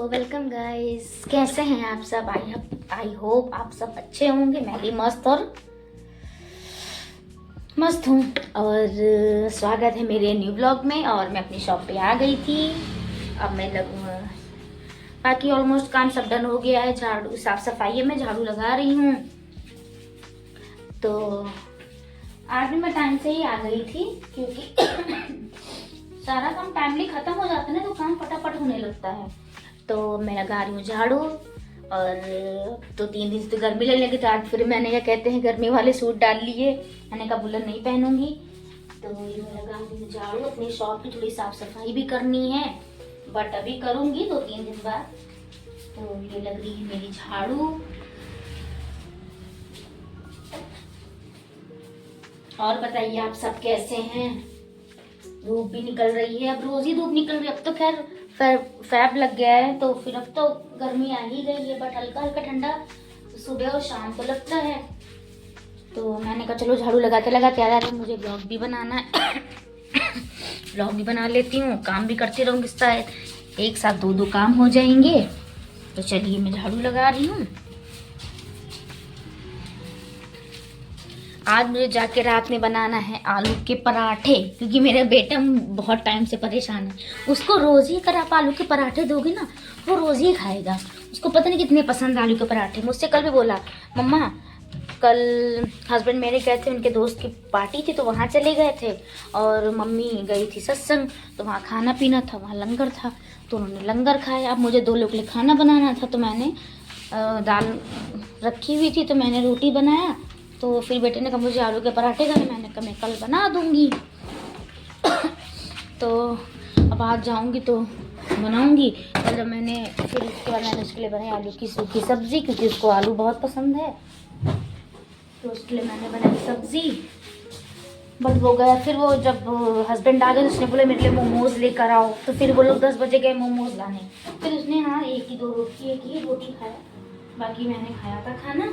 So welcome guys, कैसे हैं आप सब। आई होप आप सब अच्छे होंगे। मैं भी मस्त हूँ। और स्वागत है मेरे न्यू ब्लॉग में। और मैं अपनी शॉप पे आ गई थी। अब मैं लगूँगा, बाकी ऑलमोस्ट काम सब डन हो गया है। झाड़ू साफ सफाई है, मैं झाड़ू लगा रही हूँ। तो आज भी मैं टाइम से ही आ गई थी क्योंकि सारा काम टाइमली खत्म हो जाता है ना, तो काम फटाफट होने लगता है। तो मैं लगा रही हूँ झाड़ू। और 2-3 दिन से तो गर्मी लगने लगी, तो आज फिर मैंने क्या कहते हैं गर्मी वाले सूट डाल लिए। मैंने कहा बुलर नहीं पहनूंगी, तो ये मैं लगा रही हूँ झाड़ू। अपनी शॉप की थोड़ी साफ सफाई भी करनी है, बट अभी करूंगी 2-3 दिन बाद। तो ये लग रही है मेरी झाड़ू। और बताइए आप सब कैसे हैं। धूप भी निकल रही है, अब रोज ही धूप निकल रही है। अब तो खैर फैब लग गया है, तो फिर अब तो गर्मी आ ही गई है, बट हल्का हल्का ठंडा सुबह और शाम को लगता है। तो मैंने कहा चलो झाड़ू लगाते लगाते आ रहा है, मुझे ब्लॉग भी बनाना है। ब्लॉग भी बना लेती हूँ, काम भी करती रहूँगी, शायद एक साथ 2 काम हो जाएंगे। तो चलिए मैं झाड़ू लगा रही हूँ। आज मुझे जाके रात में बनाना है आलू के पराठे, क्योंकि मेरा बेटा बहुत टाइम से परेशान है। उसको रोज ही अगर आप आलू के पराठे दोगे ना, वो रोज ही खाएगा। उसको पता नहीं कितने पसंद आलू के पराठे। मुझसे कल भी बोला, मम्मा कल हस्बैंड मेरे गए थे, उनके दोस्त की पार्टी थी तो वहाँ चले गए थे, और मम्मी गई थी सत्संग, तो वहाँ खाना पीना था, वहाँ लंगर था, तो उन्होंने लंगर खाया। अब मुझे 2 लोग के लिए खाना बनाना था, तो मैंने दाल रखी हुई थी, तो मैंने रोटी बनाया। तो फिर बेटे ने कहा मुझे आलू के पराठे खाने, मैंने कहा मैं कल बना दूंगी। तो अब आज जाऊंगी तो बनाऊंगी। और जब मैंने फिर उसके बाद मैंने उसके लिए बनाई आलू की सूखी सब्जी, क्योंकि उसको आलू बहुत पसंद है, तो उसके लिए मैंने बनाई सब्जी। बट वो गया, फिर वो जब हस्बैंड आ गए उसने बोले मेरे लिए मोमोज लेकर आओ, तो फिर वो लोग 10 बजे गए मोमोज लाने। फिर उसने हाँ एक ही रोटी खाया, बाकी मैंने खाया था खाना।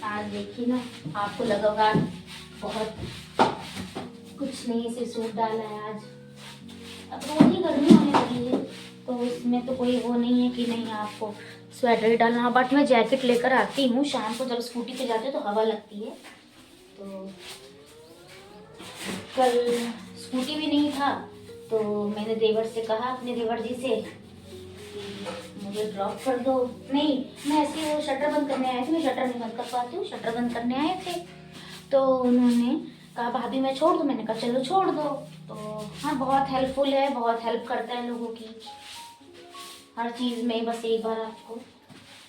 आज देखिए ना, आपको लगा होगा बहुत कुछ नहीं से सूट डाला है आज। अब रोज ही गर्मी होने लगी है, तो इसमें तो कोई वो नहीं है कि नहीं आपको स्वेटर ही डालना। बट मैं जैकेट लेकर आती हूँ शाम को, जब स्कूटी पे जाते तो हवा लगती है। तो कल स्कूटी भी नहीं था, तो मैंने देवर से कहा, अपने देवर जी से, मुझे ड्रॉप कर दो। नहीं, मैं ऐसे वो शटर बंद करने आए थे, मैं शटर नहीं बंद कर पाती हूँ, शटर बंद करने आए थे। तो उन्होंने कहा भाभी मैं छोड़ दूँ, मैंने कहा चलो छोड़ दो। तो हाँ, बहुत हेल्पफुल है, बहुत हेल्प करता है लोगों की हर चीज़ में। बस एक बार आपको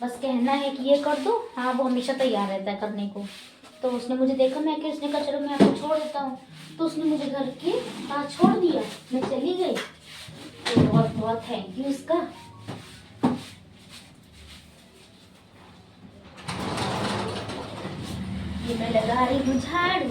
बस कहना है कि ये कर दो, हाँ वो हमेशा तैयार रहता है करने को। तो उसने मुझे देखा, मैं कि उसने कहा चलो मैं आपको छोड़ देता हूँ, तो उसने मुझे घर के पास छोड़ दिया, मैं चली गई। तो बहुत बहुत थैंक यू उसका। ये मैं लगा रही हूँ झाड़ू।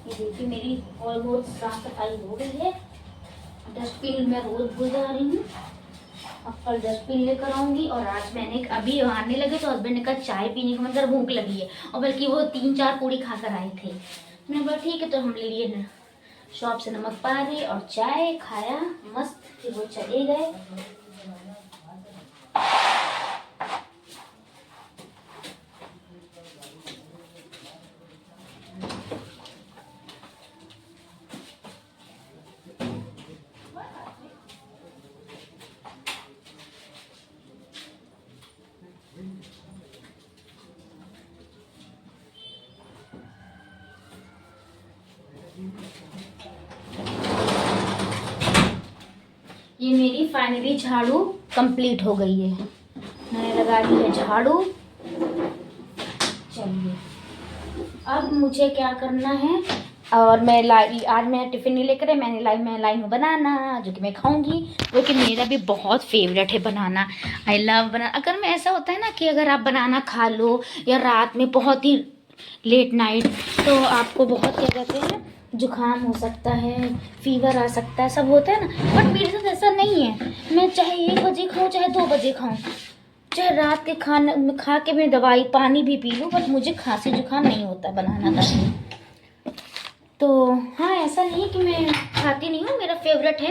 देखिए मेरी ऑलमोस्ट साफ सफाई हो गई है। डस्टबिन मैं रोज भूल जा रही हूँ, अब कल डस्टबिन लेकर आऊंगी। और आज मैंने अभी आने लगे तो हस्बैंड ने कहा चाय पीने को, मतलब भूख लगी है, और बल्कि वो 3-4 पूड़ी खाकर आए थे। मैंने बोला ठीक है, तो हम ले लिए शॉप से नमक पारे और चाय खाया मस्त, फिर वो चले गए। ये मेरी फाइनली झाड़ू कंप्लीट हो गई है, मैंने लगा दी है झाड़ू। चलिए अब मुझे क्या करना है, और आज मैं टिफ़िन नहीं लेकर आई, मैं लाई हूँ बनाना, जो कि मैं खाऊंगी, जो कि मेरा भी बहुत फेवरेट है बनाना। आई लव बनाना। अगर मैं ऐसा होता है ना कि अगर आप बनाना खा लो या रात में बहुत ही लेट नाइट, तो आपको बहुत क्या कहते हैं, जुकाम हो सकता है, फीवर आ सकता है, सब होता है ना। बट मेरे साथ ऐसा नहीं है। मैं चाहे 1 बजे खाऊँ, चाहे 2 बजे खाऊँ, चाहे रात के खाना खा के मैं दवाई पानी भी पी लूँ, बट मुझे खांसी जुकाम नहीं होता बनाना का। तो हाँ, ऐसा नहीं है कि मैं खाती नहीं हूँ, मेरा फेवरेट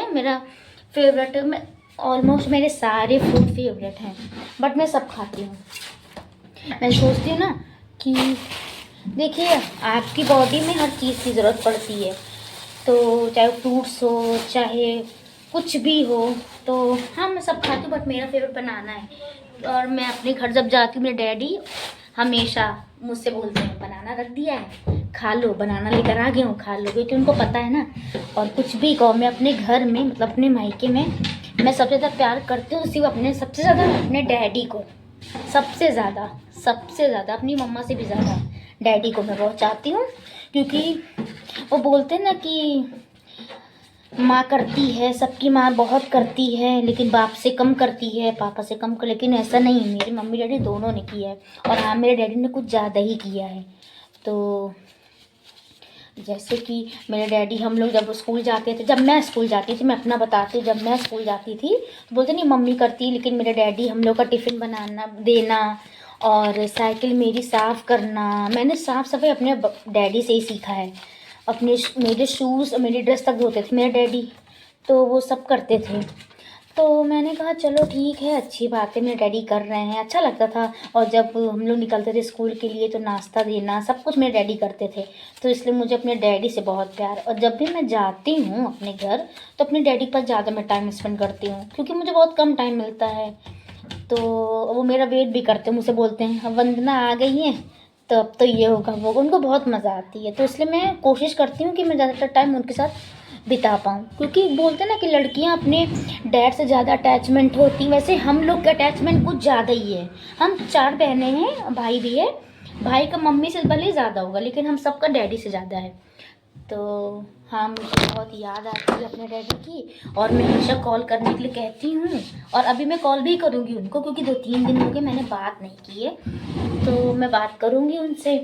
है। मैं ऑलमोस्ट मेरे सारे फूड फेवरेट हैं, बट मैं सब खाती हूँ। मैं सोचती हूँ ना कि देखिए, आपकी बॉडी में हर चीज़ की ज़रूरत पड़ती है, तो चाहे फ्रूट्स हो, चाहे कुछ भी हो, तो हाँ मैं सब खाती हूँ, बट मेरा फेवरेट बनाना है। और मैं अपने घर जब जाती हूँ, मेरे डैडी हमेशा मुझसे बोलते हैं, बनाना रख दिया है, खा लो, बनाना लेकर आ गया हूँ, खा लो, क्योंकि उनको पता है ना। और कुछ भी कहो, मैं अपने घर में, मतलब अपने मायके में, मैं सबसे ज़्यादा प्यार करती हूँ सिर्फ सबसे ज़्यादा अपने डैडी को, सबसे ज़्यादा अपनी मम्मा से भी ज़्यादा डैडी को मैं बहुत चाहती हूँ। क्योंकि वो बोलते हैं ना कि माँ करती है, सबकी माँ बहुत करती है, लेकिन बाप से कम करती है, पापा से कम कर। लेकिन ऐसा नहीं है, मेरी मम्मी डैडी दोनों ने किया है, और हाँ मेरे डैडी ने कुछ ज़्यादा ही किया है। तो जैसे कि मेरे डैडी, हम लोग जब स्कूल जाते थे, जब मैं स्कूल जाती थी, मैं अपना बताती हूँ, जब मैं स्कूल जाती थी तो बोलते नहीं मम्मी करती, लेकिन मेरे डैडी हम लोग का टिफ़िन बनाना देना और साइकिल मेरी साफ़ करना, मैंने साफ़ सफाई अपने डैडी से ही सीखा है। मेरे शूज़, मेरी ड्रेस तक धोते थे मेरे डैडी, तो वो सब करते थे। तो मैंने कहा चलो ठीक है, अच्छी बात है, मेरे डैडी कर रहे हैं, अच्छा लगता था। और जब हम लोग निकलते थे स्कूल के लिए, तो नाश्ता देना सब कुछ मेरे डैडी करते थे, तो इसलिए मुझे अपने डैडी से बहुत प्यार। और जब भी मैं जाती हूँ अपने घर, तो अपने डैडी पर ज़्यादा मैं टाइम स्पेंड करती हूँ, क्योंकि मुझे बहुत कम टाइम मिलता है। तो वो मेरा वेट भी करते हैं, मुझसे बोलते हैं वंदना आ गई है, तो अब तो ये होगा वो, उनको बहुत मज़ा आती है। तो इसलिए मैं कोशिश करती हूँ कि मैं ज़्यादातर टाइम उनके साथ बिता पाऊँ, क्योंकि बोलते हैं ना कि लड़कियाँ अपने डैड से ज़्यादा अटैचमेंट होती। वैसे हम लोग का अटैचमेंट कुछ ज़्यादा ही है। हम 4 बहनें हैं, भाई भी है, भाई का मम्मी से भले ही ज़्यादा होगा, लेकिन हम सबका डैडी से ज़्यादा है। तो हाँ, मुझे बहुत याद आती है अपने डैडी की, और मैं हमेशा कॉल करने के लिए कहती हूँ, और अभी मैं कॉल भी करूँगी उनको, क्योंकि 2-3 दिन हो गए मैंने बात नहीं की है, तो मैं बात करूँगी उनसे।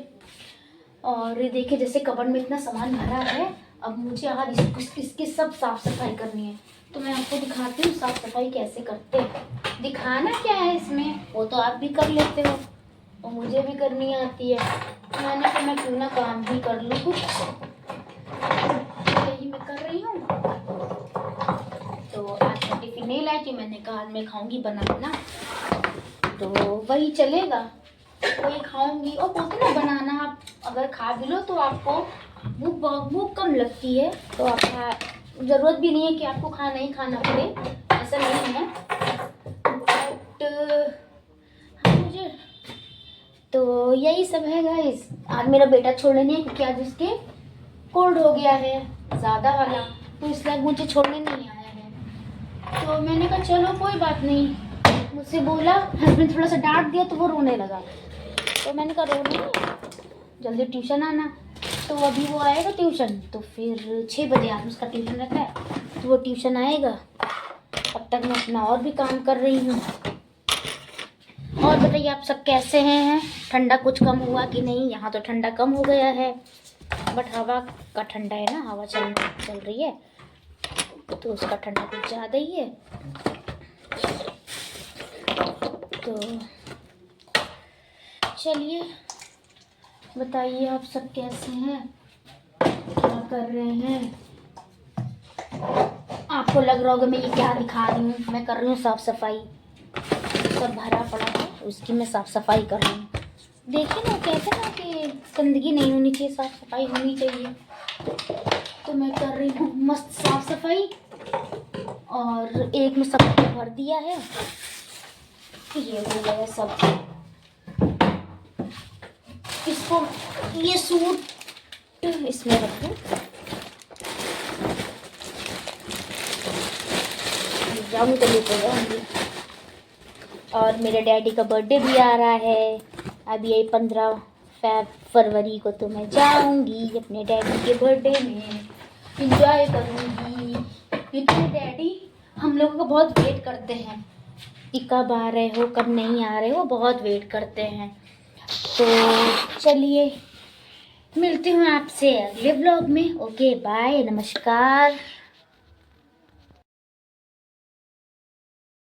और ये देखिए, जैसे कबर्ड में इतना सामान भरा है, अब मुझे आज इसकी सब साफ़ सफाई करनी है, तो मैं आपको दिखाती हूँ साफ़ सफाई कैसे करते हैं। दिखाना क्या है इसमें, वो तो आप भी कर लेते हो, और मुझे भी करनी आती है। मैंने कहा मैं क्यों ना काम भी कर लूँ कुछ, यही मैं कर रही हूँ। तो आज मैं टिफिन नहीं लाई थी, मैंने कहा आज मैं खाऊंगी बनाना, तो वही चलेगा, वही खाऊंगी। और बोलते ना, बनाना आप अगर खा भी लो तो आपको भूख कम लगती है, तो आपका ज़रूरत भी नहीं है कि आपको खाना ही खाना पड़े, ऐसा नहीं है। बट हाँ, मुझे तो यही सब है गाइस। आज मेरा बेटा छोड़ने नहीं है, क्योंकि आज उसके कोल्ड हो गया है ज़्यादा वाला, तो इसलिए मुझे छोड़ने नहीं आया है। तो मैंने कहा चलो कोई बात नहीं, मुझसे बोला, हस्बैंड थोड़ा सा डांट दिया तो वो रोने लगा, तो मैंने कहा रो नहीं, जल्दी ट्यूशन आना। तो अभी वो आएगा ट्यूशन, तो फिर 6 बजे आज उसका ट्यूशन रहता है, तो वो ट्यूशन आएगा, अब तक मैं अपना और भी काम कर रही हूँ। और बताइए आप सब कैसे हैं? ठंडा कुछ कम हुआ कि नहीं? यहाँ तो ठंडा कम हो गया है, बट हवा का ठंडा है ना, हवा चल रही है, तो उसका ठंडा कुछ ज़्यादा ही है। तो चलिए बताइए आप सब कैसे हैं, क्या कर रहे हैं? आपको लग रहा होगा मैं ये क्या दिखा रही हूँ, मैं कर रही हूँ साफ़ सफाई, सब भरा पड़ा है, उसकी मैं साफ़ सफाई कर रही हूँ। देखिए ना, कहते हैं ना कि गंदगी नहीं होनी चाहिए, साफ़ सफाई होनी चाहिए, तो मैं कर रही हूँ मस्त साफ़ सफाई। और एक में सब भर दिया है, ये हो गया सब। इसको, ये सूट इसमें रखूँ, जाऊँ तो लेते जाऊँगी। और मेरे डैडी का बर्थडे भी आ रहा है, अभी यही 15 फरवरी को तो मैं जाऊंगी अपने डैडी के बर्थडे में, इंजॉय करूंगी, क्योंकि डैडी हम लोगों को बहुत वेट करते हैं कि कब आ रहे हो कब नहीं आ रहे हो, बहुत वेट करते हैं। तो चलिए मिलती हूँ आपसे अगले ब्लॉग में। ओके बाय, नमस्कार।